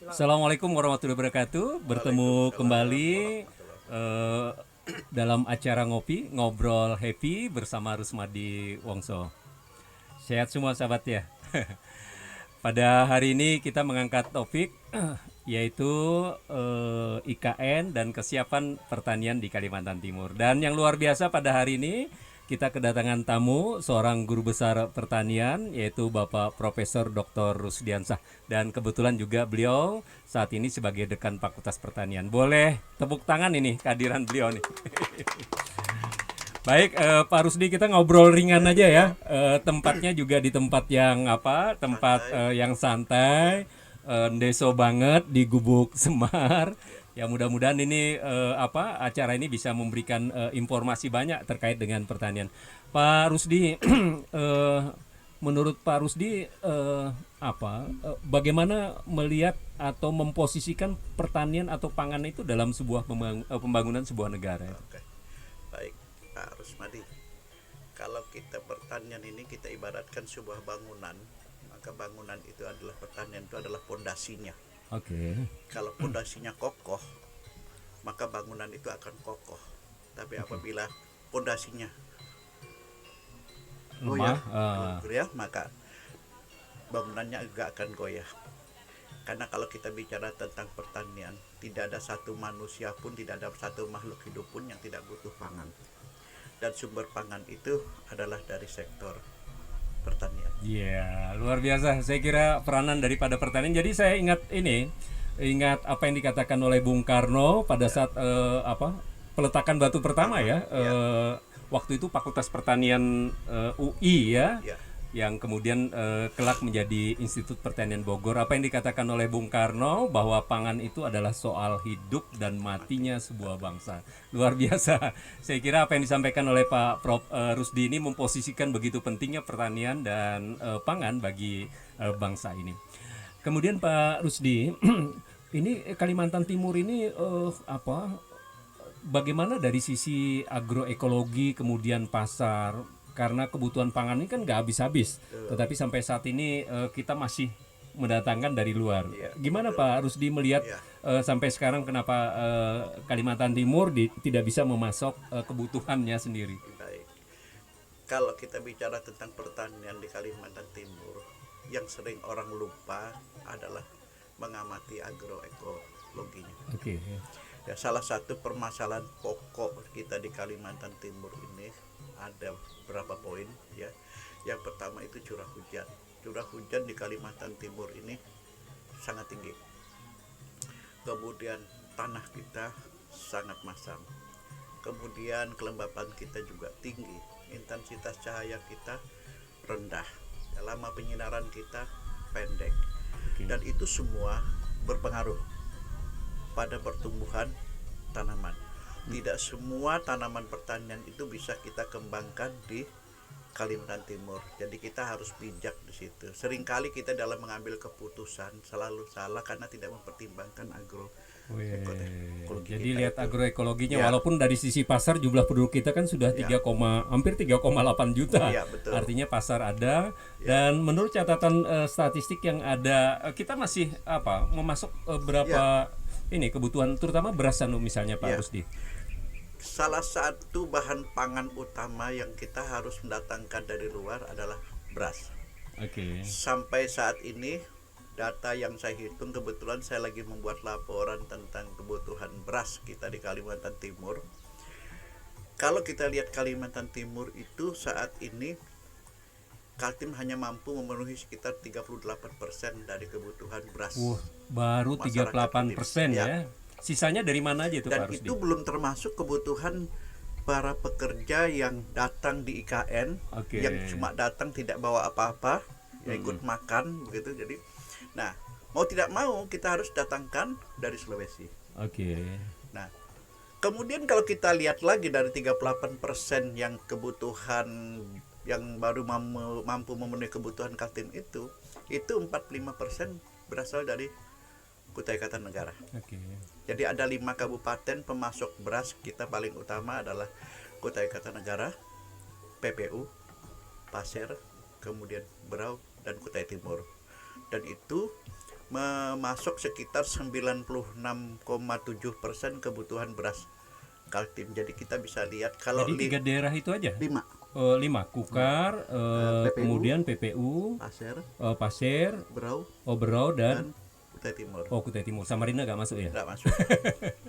Assalamualaikum warahmatullahi wabarakatuh. Bertemu Waalaikumsalam kembali warahmatullahi. eh, dalam acara ngopi ngobrol happy bersama Rusmadi Wongso. Sehat semua sahabat ya. Pada hari ini kita mengangkat topik yaitu IKN dan kesiapan pertanian di Kalimantan Timur. Dan yang luar biasa pada hari ini kita kedatangan tamu seorang guru besar pertanian yaitu Bapak Profesor Dr. Rusdiansah dan kebetulan juga beliau saat ini sebagai dekan Fakultas Pertanian. Boleh tepuk tangan ini kehadiran beliau nih. Baik, Pak Rusdi kita ngobrol ringan aja ya. Tempatnya juga di tempat yang apa? Tempat Santai. yang santai, ndeso banget di Gubuk Semar. Ya. Ya mudah-mudahan ini apa acara ini bisa memberikan informasi banyak terkait dengan pertanian. Pak Rusdi, menurut Pak Rusdi bagaimana melihat atau memposisikan pertanian atau pangan itu dalam sebuah pembangunan sebuah negara? Oke, baik Pak Rusmadi. Kalau kita pertanian ini kita ibaratkan sebuah bangunan, maka bangunan itu adalah pertanian itu adalah pondasinya. Oke. Kalau pondasinya kokoh, maka bangunan itu akan kokoh. Tapi apabila pondasinya Lemah. goyah, goyah, maka bangunannya juga akan goyah. Karena kalau kita bicara tentang pertanian, tidak ada satu manusia pun, tidak ada satu makhluk hidup pun yang tidak butuh pangan. Dan sumber pangan itu adalah dari sektor pertanian. Iya, luar biasa. Saya kira peranan daripada pertanian. Jadi saya ingat ini, ingat apa yang dikatakan oleh Bung Karno pada Ya, saat peletakan batu pertama pertama, ya. ya, Waktu itu Fakultas Pertanian UI ya, ya, yang kemudian kelak menjadi Institut Pertanian Bogor. Apa yang dikatakan oleh Bung Karno bahwa pangan itu adalah soal hidup dan mati. matinya sebuah bangsa. Luar biasa. Saya kira apa yang disampaikan oleh Pak Prof Rusdi ini memposisikan begitu pentingnya pertanian dan pangan bagi bangsa ini. Kemudian Pak Rusdi, ini Kalimantan Timur ini bagaimana dari sisi agroekologi kemudian pasar, karena kebutuhan pangan ini kan nggak habis-habis, Betul. tetapi sampai saat ini kita masih mendatangkan dari luar. Iya, Gimana betul. Pak Rusdi melihat Ya, sampai sekarang kenapa Kalimantan Timur tidak bisa memasok kebutuhannya sendiri? baik. Kalau kita bicara tentang pertanian di Kalimantan Timur, yang sering orang lupa adalah mengamati agroekologinya. Oke. Ya, salah satu permasalahan pokok kita di Kalimantan Timur ini ada beberapa poin ya. Yang pertama itu curah hujan. Curah hujan di Kalimantan Timur ini sangat tinggi. Kemudian tanah kita sangat masam. Kemudian kelembapan kita juga tinggi. Intensitas cahaya kita rendah. Ya, lama penyinaran kita pendek. Oke. Dan itu semua berpengaruh pada pertumbuhan tanaman. Tidak semua tanaman pertanian itu bisa kita kembangkan di Kalimantan Timur. Jadi kita harus bijak di situ. Seringkali kita dalam mengambil keputusan selalu salah karena tidak mempertimbangkan agroekologi Jadi kita lihat itu. agroekologinya, Ya, walaupun dari sisi pasar jumlah penduduk kita kan sudah ya, hampir 3,8 juta. ya betul. Artinya pasar ada, Ya, dan menurut catatan statistik yang ada kita masih memasok ya, berapa ini kebutuhan terutama beras misalnya Pak ya. Rusdi. Salah satu bahan pangan utama yang kita harus mendatangkan dari luar adalah beras. Oke. Sampai saat ini data yang saya hitung, kebetulan saya lagi membuat laporan tentang kebutuhan beras kita di Kalimantan Timur. Kalau kita lihat Kalimantan Timur itu saat ini Kaltim hanya mampu memenuhi sekitar 38% dari kebutuhan beras Wah, baru masyarakat 38% Kaltim. Ya. ya. Sisanya dari mana aja itu Dan Pak Rusdi? itu belum termasuk kebutuhan para pekerja yang datang di IKN, Oke. yang cuma datang tidak bawa apa-apa, ya ikut makan begitu. Jadi, nah, mau tidak mau kita harus datangkan dari Sulawesi. Oke. Nah, kemudian kalau kita lihat lagi dari 38% yang kebutuhan yang baru mampu memenuhi kebutuhan Kaltim itu 45% berasal dari Kutai Kartanegara. Oke. Jadi ada 5 kabupaten pemasok beras kita paling utama adalah Kutai Kartanegara, PPU, Pasir, kemudian Berau, dan Kutai Timur. Dan itu memasok sekitar 96,7% kebutuhan beras Kaltim. Jadi kita bisa lihat kalau Jadi 3 daerah itu aja. 5 5 Kukar, PPU, kemudian PPU, Pasir, Pasir, Berau, Berau dan dan Kutai Timur. Kutai Timur. Samarinda nggak masuk ya? Nggak masuk.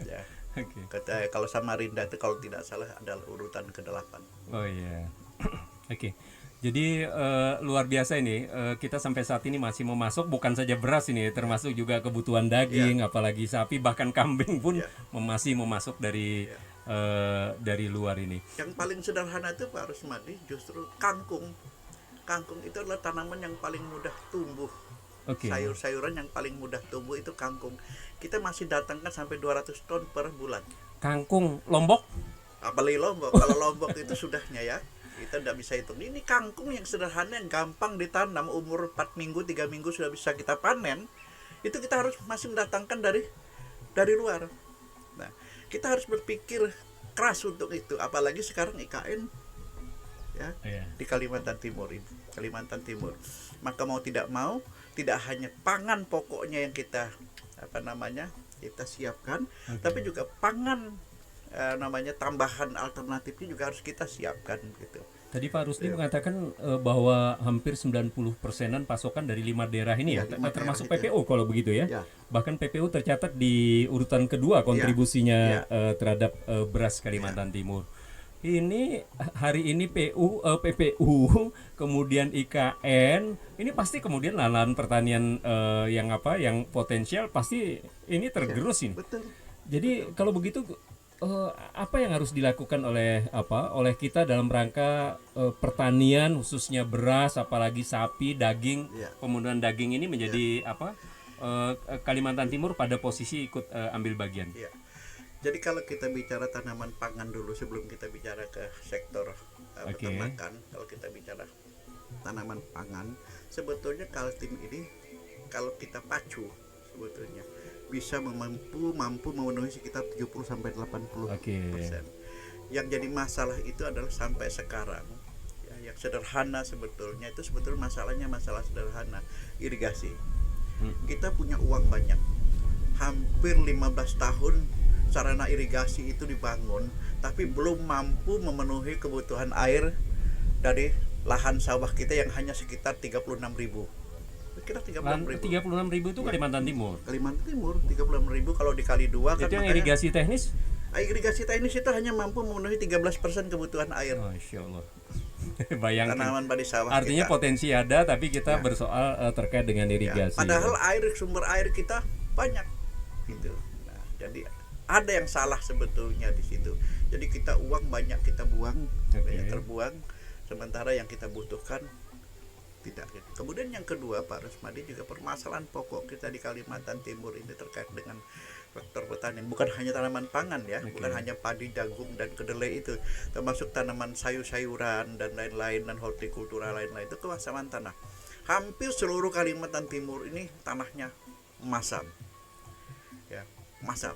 Ya. Oke. Kalau Samarinda itu kalau tidak salah adalah urutan ke-8. Oh iya. Oke. Jadi luar biasa ini, kita sampai saat ini masih memasok bukan saja beras ini, termasuk juga kebutuhan daging, apalagi sapi, bahkan kambing pun masih memasok dari luar ini. Yang paling sederhana itu Pak Rusmadi justru kangkung. Kangkung itu adalah tanaman yang paling mudah tumbuh. Oke. Sayur-sayuran yang paling mudah tumbuh itu kangkung. Kita masih datangkan sampai 200 ton per bulan. Kangkung Lombok? Apalagi Lombok. Kalau Lombok itu sudahnya ya, kita tidak bisa hitung. Ini kangkung yang sederhana, yang gampang ditanam, umur 4 minggu, 3 minggu sudah bisa kita panen. Itu kita harus masih mendatangkan dari luar. Nah, kita harus berpikir keras untuk itu. Apalagi sekarang IKN ya, di Kalimantan Timur ini. Kalimantan Timur. Maka mau tidak mau, tidak hanya pangan pokoknya yang kita kita siapkan, tapi juga pangan tambahan alternatifnya juga harus kita siapkan gitu. Tadi Pak Rusdi mengatakan bahwa hampir 90%-an pasokan dari 5 daerah ini ya, termasuk PPU kalau begitu ya. Bahkan PPU tercatat di urutan kedua kontribusinya terhadap beras Kalimantan Timur. Ini hari ini PPU, kemudian IKN, ini pasti kemudian lahan pertanian yang potensial pasti ini tergerus ini. Betul. Jadi kalau begitu apa yang harus dilakukan oleh kita dalam rangka pertanian khususnya beras, apalagi sapi, daging, kemudian daging ini menjadi Kalimantan Timur pada posisi ikut ambil bagian. Ya. Jadi kalau kita bicara tanaman pangan dulu sebelum kita bicara ke sektor peternakan, kalau kita bicara tanaman pangan, sebetulnya Kaltim ini kalau kita pacu sebetulnya bisa mampu memenuhi sekitar 70-80%. Yang jadi masalah itu adalah sampai sekarang ya, yang sederhana sebetulnya masalah sederhana, irigasi. Kita punya uang banyak, hampir 15 tahun sarana irigasi itu dibangun, tapi belum mampu memenuhi kebutuhan air dari lahan sawah kita yang hanya sekitar 36.000. Kira 36.000 itu Kalimantan Timur. Kalimantan Timur 36.000 kalau dikali 2 kan. Itu yang irigasi teknis? Irigasi teknis itu hanya mampu memenuhi 13% kebutuhan air. Masya Allah. Bayangkan. Tanaman padi sawah. Artinya kita potensi ada, tapi kita bersoal terkait dengan irigasi. Padahal sumber air kita banyak, gitu. Nah, jadi ada yang salah sebetulnya di situ. Jadi kita uang banyak kita buang, banyak terbuang, sementara yang kita butuhkan tidak. Kemudian yang kedua Pak Rusmadi, juga permasalahan pokok kita di Kalimantan Timur ini terkait dengan faktor pertanian, bukan hanya tanaman pangan ya, bukan hanya padi, jagung dan kedelai itu, termasuk tanaman sayur-sayuran dan lain-lain dan hortikultura lain-lain, itu kemasam tanah. Hampir seluruh Kalimantan Timur ini tanahnya masam. Ya, masam.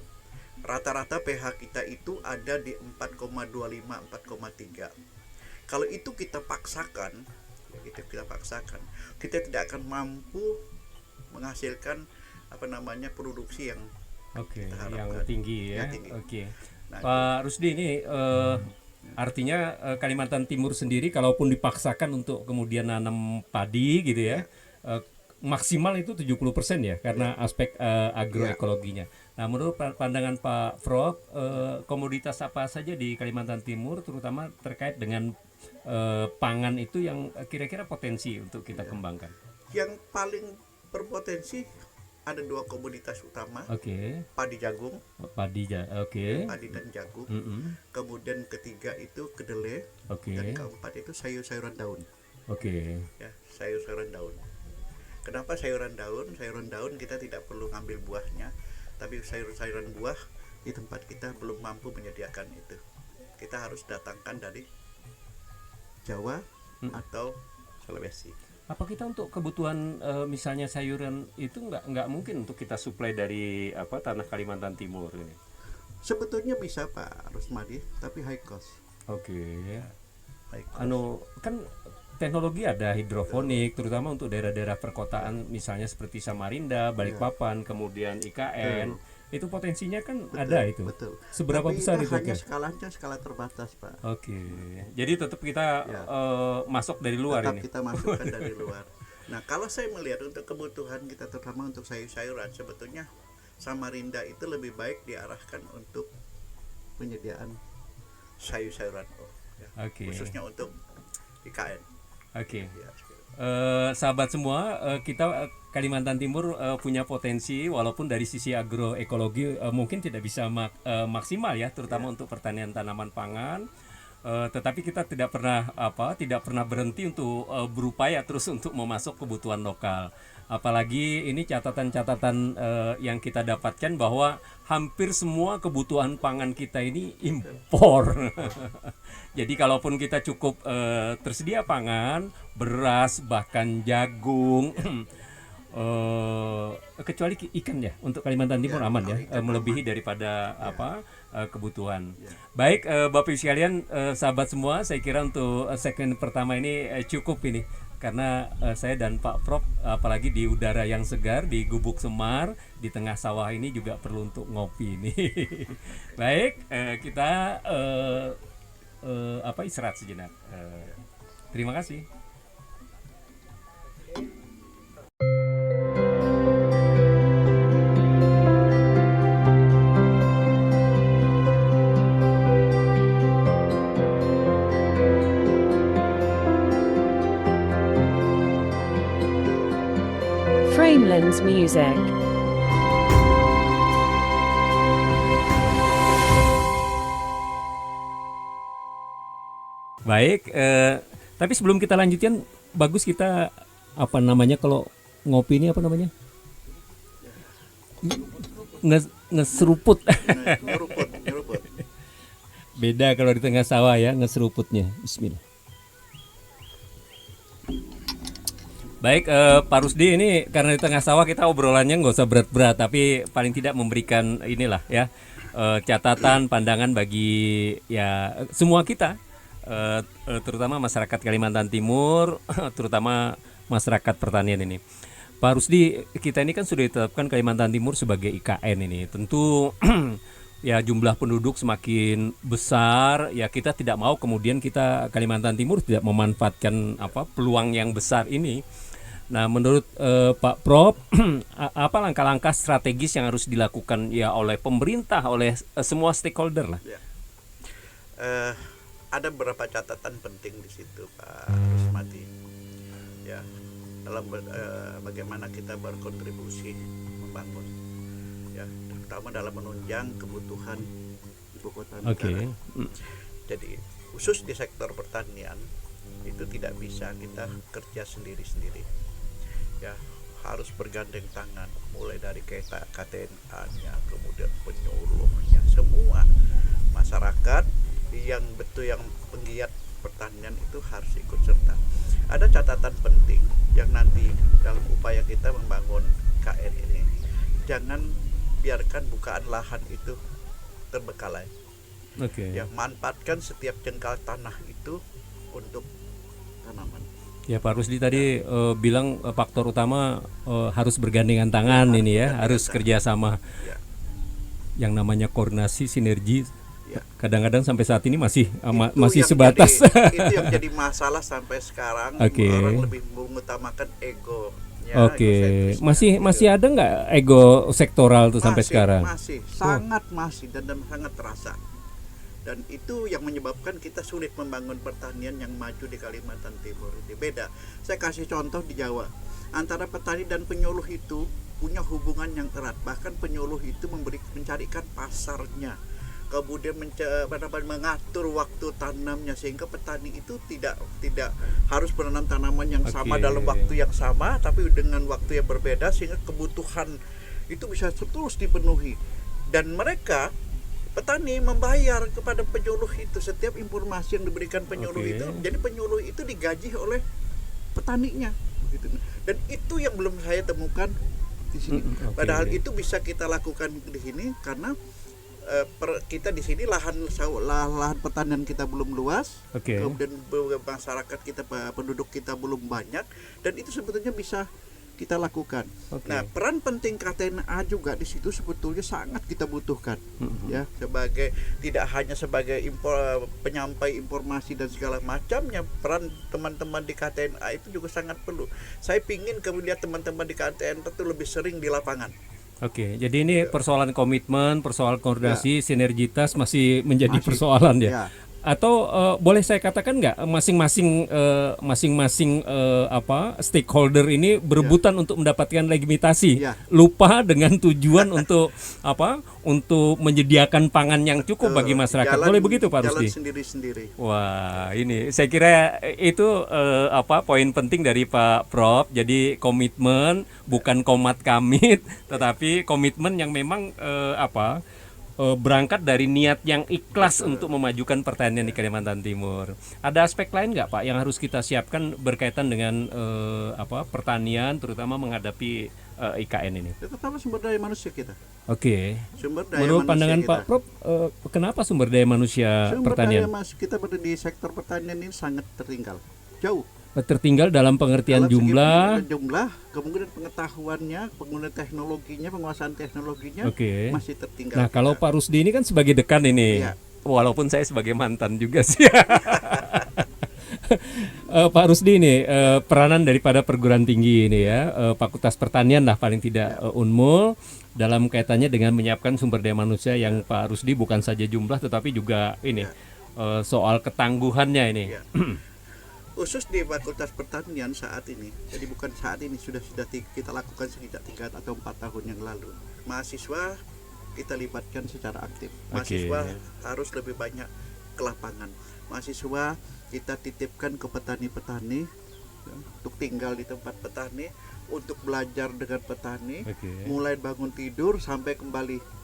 Rata-rata pH kita itu ada di 4,25 4,3. Kalau itu kita paksakan, kita tidak akan mampu menghasilkan produksi yang tinggi ya. Tinggi. Nah, Pak Rusdi, ini artinya Kalimantan Timur sendiri kalaupun dipaksakan untuk kemudian nanam padi gitu ya, maksimal itu 70% ya karena aspek agroekologinya. Nah, menurut pandangan Pak Prof, komoditas apa saja di Kalimantan Timur terutama terkait dengan pangan itu yang kira-kira potensi untuk kita kembangkan? Yang paling berpotensi ada 2 komoditas utama. Padi jagung. Padi dan jagung. Kemudian ketiga itu kedelai. Dan keempat itu sayur-sayuran daun. Ya, sayur-sayuran daun. Kenapa sayuran daun? Sayuran daun kita tidak perlu ngambil buahnya, tapi sayur-sayuran buah di tempat kita belum mampu menyediakan itu. Kita harus datangkan dari Jawa atau Sulawesi. Apa kita untuk kebutuhan misalnya sayuran itu nggak mungkin untuk kita suplai dari tanah Kalimantan Timur ini? Sebetulnya bisa Pak Rusmadi, tapi high cost. High cost. Kan teknologi ada hidroponik, terutama untuk daerah-daerah perkotaan, misalnya seperti Samarinda, Balikpapan, kemudian IKN, itu potensinya kan ada itu. Betul. Seberapa Tapi besar itu? hanya skalanya skala terbatas, Pak. Oke, jadi tetap kita masuk dari luar Tetap ini. kita masukkan dari luar. Nah, kalau saya melihat untuk kebutuhan kita terutama untuk sayur-sayuran, sebetulnya Samarinda itu lebih baik diarahkan untuk penyediaan sayur-sayuran, Oke. khususnya untuk IKN. Oke. Ya, Sahabat semua, kita Kalimantan Timur punya potensi, walaupun dari sisi agroekologi mungkin tidak bisa maksimal ya, terutama untuk pertanian tanaman pangan. Tetapi kita tidak pernah berhenti untuk berupaya terus untuk memasok kebutuhan lokal. Apalagi ini catatan-catatan yang kita dapatkan bahwa hampir semua kebutuhan pangan kita ini impor. Jadi kalaupun kita cukup tersedia pangan, beras, bahkan jagung, kecuali ikan ya, untuk Kalimantan Timur aman ya, melebihi daripada kebutuhan. Baik, Bapak Ibu sekalian, sahabat semua, saya kira untuk segmen pertama ini cukup ini, karena saya dan Pak Prof, apalagi di udara yang segar di Gubuk Semar di tengah sawah ini juga perlu untuk ngopi ini. Baik, kita istirahat sejenak. Terima kasih. Framelands Music. Baik, tapi sebelum kita lanjutkan, bagus kita kalau ngopi ini ngeseruput. nyeruput. Beda kalau di tengah sawah ya, ngeseruputnya. Bismillah. Baik, Pak Rusdi, ini karena di tengah sawah kita obrolannya nggak usah berat-berat, tapi paling tidak memberikan inilah ya, catatan, pandangan bagi ya semua kita, terutama masyarakat Kalimantan Timur, terutama masyarakat pertanian ini. Pak Rusdi, kita ini kan sudah ditetapkan Kalimantan Timur sebagai IKN ini. Tentu ya jumlah penduduk semakin besar, ya kita tidak mau kemudian kita Kalimantan Timur tidak memanfaatkan peluang yang besar ini. Nah, menurut Pak Prof, apa langkah-langkah strategis yang harus dilakukan ya oleh pemerintah, oleh semua stakeholder lah? Ya. Ada beberapa catatan penting di situ, Pak Rusmadi. Ya, dalam bagaimana kita berkontribusi membangun, ya, terutama dalam menunjang kebutuhan ibu kota negara. Jadi khusus di sektor pertanian itu tidak bisa kita kerja sendiri-sendiri. Ya, harus bergandeng tangan, mulai dari KTNA-nya, kemudian penyuluhnya, semua masyarakat yang penggiat pertanian itu harus ikut serta. Ada catatan penting yang nanti dalam upaya kita membangun KN ini, jangan biarkan bukaan lahan itu terbengkalai. Ya, manfaatkan setiap jengkal tanah itu untuk tanaman. Ya, Pak Rusdi tadi bilang faktor utama harus bergandengan tangan ini ya, harus kerjasama. Ya. Yang namanya koordinasi, sinergi. Ya. Kadang-kadang sampai saat ini masih sebatas. Itu yang jadi masalah sampai sekarang. Orang lebih mengutamakan ego. Masih ada nggak ego sektoral tuh sampai sekarang? Masih, sangat dan sangat terasa. Dan itu yang menyebabkan kita sulit membangun pertanian yang maju di Kalimantan Timur. Ini beda. Saya kasih contoh di Jawa. Antara petani dan penyuluh itu punya hubungan yang erat. Bahkan penyuluh itu mencarikan pasarnya, kemudian mengatur waktu tanamnya, sehingga petani itu tidak harus menanam tanaman yang sama dalam waktu yang sama, tapi dengan waktu yang berbeda, sehingga kebutuhan itu bisa terus dipenuhi. Dan mereka petani membayar kepada penyuluh itu setiap informasi yang diberikan penyuluh itu. Jadi penyuluh itu digaji oleh petaninya, dan itu yang belum saya temukan di sini. Padahal itu bisa kita lakukan di sini karena kita di sini lahan pertanian kita belum luas, Oke. kemudian masyarakat kita, penduduk kita belum banyak, dan itu sebetulnya bisa kita lakukan. Oke. Nah, peran penting KTNA juga di situ sebetulnya sangat kita butuhkan, ya, sebagai tidak hanya sebagai penyampai informasi dan segala macamnya, peran teman-teman di KTNA itu juga sangat perlu. Saya pingin kemudian teman-teman di KTNA itu lebih sering di lapangan. Oke, jadi ini persoalan komitmen, persoalan koordinasi, sinergitas masih menjadi persoalan ya. Ya. Atau boleh saya katakan nggak masing-masing stakeholder ini berebutan untuk mendapatkan legitimasi, Ya. lupa dengan tujuan untuk untuk menyediakan pangan yang cukup bagi masyarakat. Boleh begitu Pak Jalan Rusdi? sendiri-sendiri. Wah, ini saya kira itu poin penting dari Pak Prof. Jadi komitmen bukan komat kamit, tetapi komitmen yang memang berangkat dari niat yang ikhlas untuk memajukan pertanian di Kalimantan Timur. Ada aspek lain nggak Pak yang harus kita siapkan berkaitan dengan pertanian, terutama menghadapi IKN ini? Terutama sumber daya manusia kita. Oke. Sumber daya Menurut manusia pandangan kita. Pak Prof, kenapa sumber daya manusia Sumber pertanian daya kita di sektor pertanian ini sangat tertinggal, jauh. tertinggal dalam pengertian Dalam segi jumlah? jumlah, kemudian pengetahuannya, penggunaan teknologinya, penguasaan teknologinya Oke. masih tertinggal. Nah, kalau Pak Rusdi ini kan sebagai dekan ini, Iya. walaupun saya sebagai mantan juga sih. Pak Rusdi ini peranan daripada perguruan tinggi ini ya, Fakultas Pertanian lah paling tidak Unmul dalam kaitannya dengan menyiapkan sumber daya manusia yang Pak Rusdi bukan saja jumlah tetapi juga ini soal ketangguhannya ini. Ya. Khusus di Fakultas Pertanian saat ini, jadi bukan saat ini, sudah kita lakukan sejak 3 atau 4 tahun yang lalu. Mahasiswa kita libatkan secara aktif. Mahasiswa harus lebih banyak ke lapangan. Mahasiswa kita titipkan ke petani-petani ya, untuk tinggal di tempat petani, untuk belajar dengan petani, mulai bangun tidur sampai kembali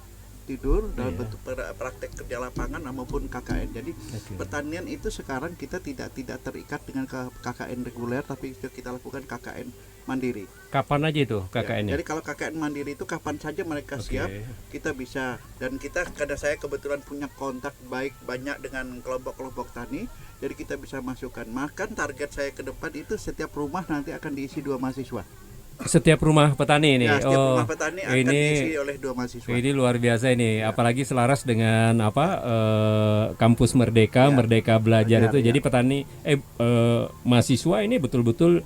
tidur dalam bentuk praktek kerja lapangan maupun KKN. Jadi pertanian itu sekarang kita tidak terikat dengan KKN reguler, tapi kita lakukan KKN mandiri. Kapan aja itu Ya, KKN-nya? jadi kalau KKN mandiri itu kapan saja mereka siap, kita bisa. Dan kita, karena saya kebetulan punya kontak baik banyak dengan kelompok-kelompok tani, jadi kita bisa masukkan. Makan target saya ke depan itu setiap rumah nanti akan diisi 2 mahasiswa. Setiap rumah petani ini. Ya, setiap rumah petani akan ini diisi oleh 2 mahasiswa. Ini luar biasa ini, apalagi selaras dengan kampus Merdeka, Merdeka Belajar itu. Jadi petani mahasiswa ini betul-betul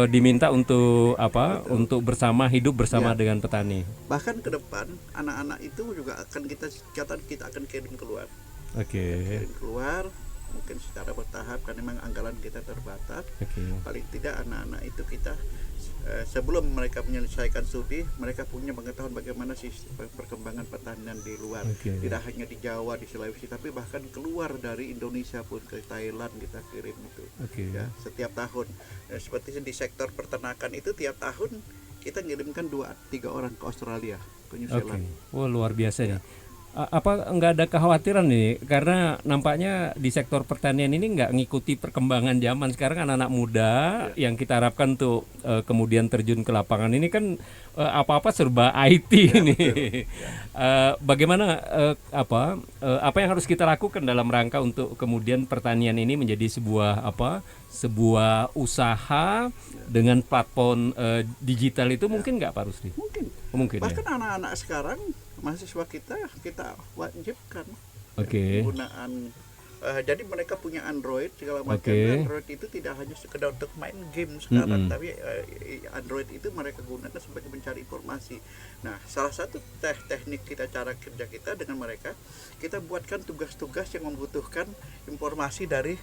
diminta untuk untuk hidup bersama dengan petani. Bahkan ke depan anak-anak itu juga akan kita akan kirim keluar. Kirim keluar mungkin secara bertahap karena memang anggaran kita terbatas. Paling tidak anak-anak itu kita sebelum mereka menyelesaikan studi, mereka punya pengetahuan bagaimana sih perkembangan pertanian di luar. Tidak hanya di Jawa, di Sulawesi, tapi bahkan keluar dari Indonesia pun ke Thailand kita kirim itu. Ya, setiap tahun. Seperti di sektor peternakan itu tiap tahun kita ngirimkan 2-3 orang ke Australia, ke New Zealand. Wah, luar biasa nih. Apa nggak ada kekhawatiran nih, karena nampaknya di sektor pertanian ini nggak ngikuti perkembangan zaman sekarang. Anak-anak muda yang kita harapkan tuh kemudian terjun ke lapangan ini kan apa-apa serba IT ini. Bagaimana apa yang harus kita lakukan dalam rangka untuk kemudian pertanian ini menjadi sebuah usaha dengan platform digital itu mungkin nggak Pak Rusdi? Mungkin. Bahkan anak-anak sekarang mahasiswa kita wajibkan penggunaan. Jadi mereka punya Android segala macam. Android itu tidak hanya sekedar untuk main game sekarang, tapi Android itu mereka gunakan sebagai mencari informasi. Nah, salah satu teknik cara kerja kita dengan mereka, kita buatkan tugas-tugas yang membutuhkan informasi dari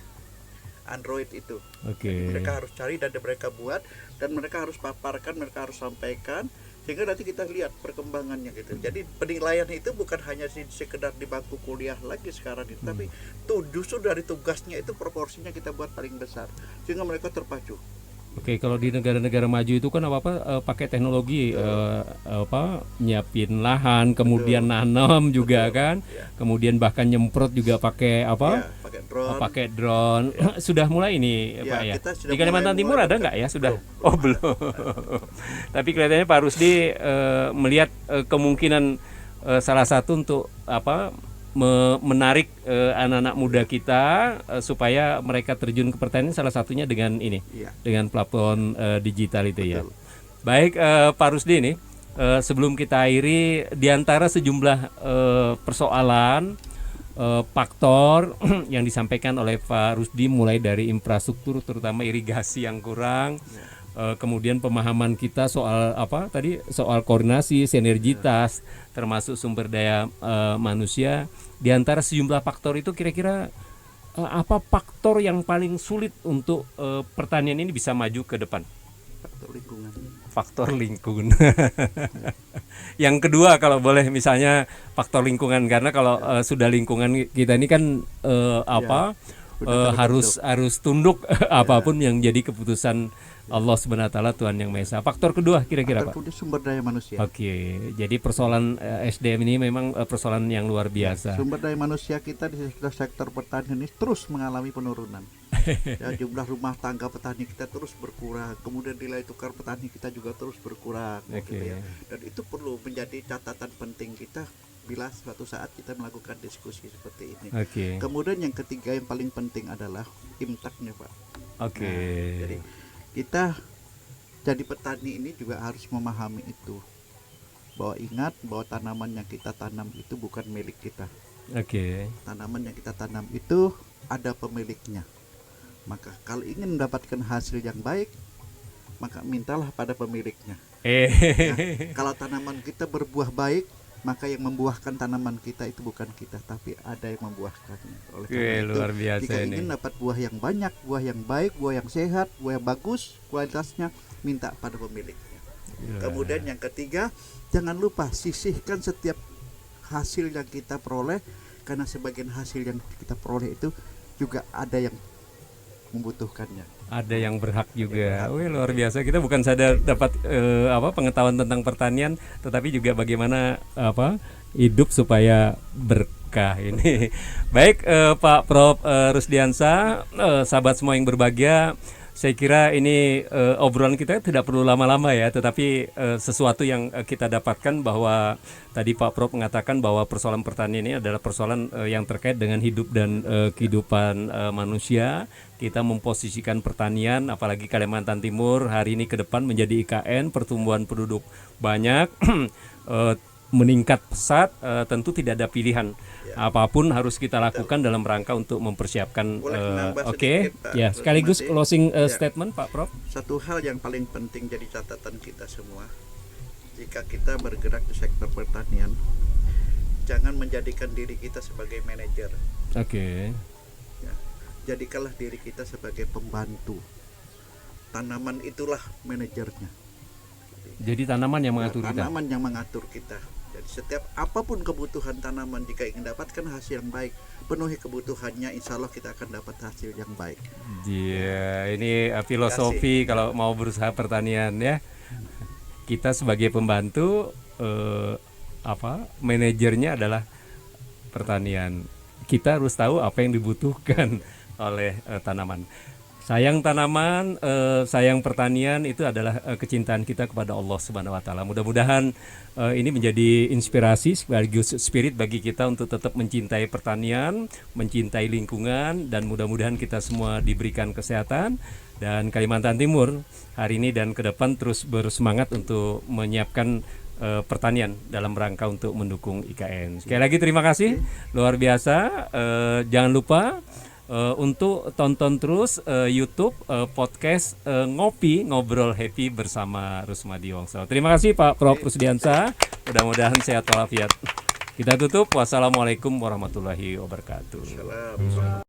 Android itu. Mereka harus cari dan mereka buat, dan mereka harus paparkan, mereka harus sampaikan, sehingga nanti kita lihat perkembangannya gitu. Jadi penilaian itu bukan hanya sekedar di bangku kuliah lagi sekarang itu, tapi justru dari tugasnya itu proporsinya kita buat paling besar, sehingga mereka terpacu. Kalau di negara-negara maju itu kan pakai teknologi nyiapin lahan, kemudian nanam juga kan, kemudian bahkan nyemprot juga pakai pakai drone. Sudah mulai ini Pak ya. Di Kalimantan Timur ada nggak ya? Sudah. Belum. Tapi kelihatannya Pak Rusdi melihat kemungkinan salah satu untuk menarik anak-anak muda kita supaya mereka terjun ke pertanian, salah satunya dengan ini, Iya. dengan platform digital itu ya. Betul. Baik, Pak Rusdi ini sebelum kita akhiri, di antara sejumlah persoalan faktor yang disampaikan oleh Pak Rusdi, mulai dari infrastruktur terutama irigasi yang kurang, kemudian pemahaman kita soal soal koordinasi, sinergitas, termasuk sumber daya manusia. Di antara sejumlah faktor itu kira-kira apa faktor yang paling sulit untuk pertanian ini bisa maju ke depan? Faktor lingkungan. Faktor lingkungan. Yang kedua kalau boleh misalnya faktor lingkungan, karena kalau sudah lingkungan kita ini kan harus tunduk apapun yang jadi keputusan Allah Subhanahu wa taala, Tuhan yang Maha Esa. Faktor kedua kira-kira Pak? Faktor sumber daya manusia. Oke, jadi persoalan SDM ini memang persoalan yang luar biasa. Sumber daya manusia kita di sektor pertanian ini terus mengalami penurunan. Ya, jumlah rumah tangga petani kita terus berkurang, kemudian nilai tukar petani kita juga terus berkurang. Oke. Gitu ya. Dan itu perlu menjadi catatan penting kita bila suatu saat kita melakukan diskusi seperti ini. Oke. Kemudian yang ketiga yang paling penting adalah imtaknya, Pak. Oke. Nah, jadi kita jadi petani ini juga harus memahami itu, bahwa ingat bahwa tanaman yang kita tanam itu bukan milik kita. Oke. Tanaman yang kita tanam itu ada pemiliknya. Maka kalau ingin mendapatkan hasil yang baik, maka mintalah pada pemiliknya. Nah, kalau tanaman kita berbuah baik, maka yang membuahkan tanaman kita itu bukan kita, tapi ada yang membuahkannya. Oleh karena itu, luar biasa jika ini. ingin dapat buah yang banyak, buah yang baik, buah yang sehat, buah yang bagus kualitasnya, minta pada pemiliknya. Kemudian yang ketiga, jangan lupa sisihkan setiap hasil yang kita peroleh, karena sebagian hasil yang kita peroleh itu juga ada yang membutuhkannya. Ada yang berhak juga. Wih, luar biasa. Kita bukan saja dapat pengetahuan tentang pertanian, tetapi juga bagaimana hidup supaya berkah ini. Baik, Pak Prof Rusdiansa, sahabat semua yang berbahagia, saya kira ini obrolan kita tidak perlu lama-lama ya, tetapi sesuatu yang kita dapatkan bahwa tadi Pak Prof mengatakan bahwa persoalan pertanian ini adalah persoalan yang terkait dengan hidup dan kehidupan manusia. Kita memposisikan pertanian, apalagi Kalimantan Timur hari ini ke depan menjadi IKN, pertumbuhan penduduk banyak, meningkat pesat, tentu tidak ada pilihan. Apapun harus kita lakukan dalam rangka untuk mempersiapkan. Oke, ya sekaligus closing statement Pak Prof. Satu hal yang paling penting jadi catatan kita semua, jika kita bergerak di sektor pertanian, jangan menjadikan diri kita sebagai manajer. Oke. Ya, jadikanlah diri kita sebagai pembantu. Tanaman itulah manajernya. Jadi tanaman yang mengatur kita. Tanaman yang mengatur kita. Jadi setiap apapun kebutuhan tanaman, jika ingin dapatkan hasil yang baik, penuhi kebutuhannya, insya Allah kita akan dapat hasil yang baik. Iya, ini filosofi kalau mau berusaha pertanian ya. Kita sebagai pembantu, manajernya adalah pertanian. Kita harus tahu apa yang dibutuhkan oleh tanaman. Sayang tanaman, sayang pertanian itu adalah kecintaan kita kepada Allah Subhanahu wa taala. Mudah-mudahan ini menjadi inspirasi sekaligus spirit bagi kita untuk tetap mencintai pertanian, mencintai lingkungan, dan mudah-mudahan kita semua diberikan kesehatan, dan Kalimantan Timur hari ini dan ke depan terus bersemangat untuk menyiapkan pertanian dalam rangka untuk mendukung IKN. Sekali lagi terima kasih, luar biasa. Jangan lupa untuk tonton terus YouTube podcast Ngobrol Happy bersama Rusmadi Wongso. Terima kasih Pak Prof Rusdiansa. Mudah-mudahan sehat walafiat. Kita tutup. Wassalamualaikum warahmatullahi wabarakatuh.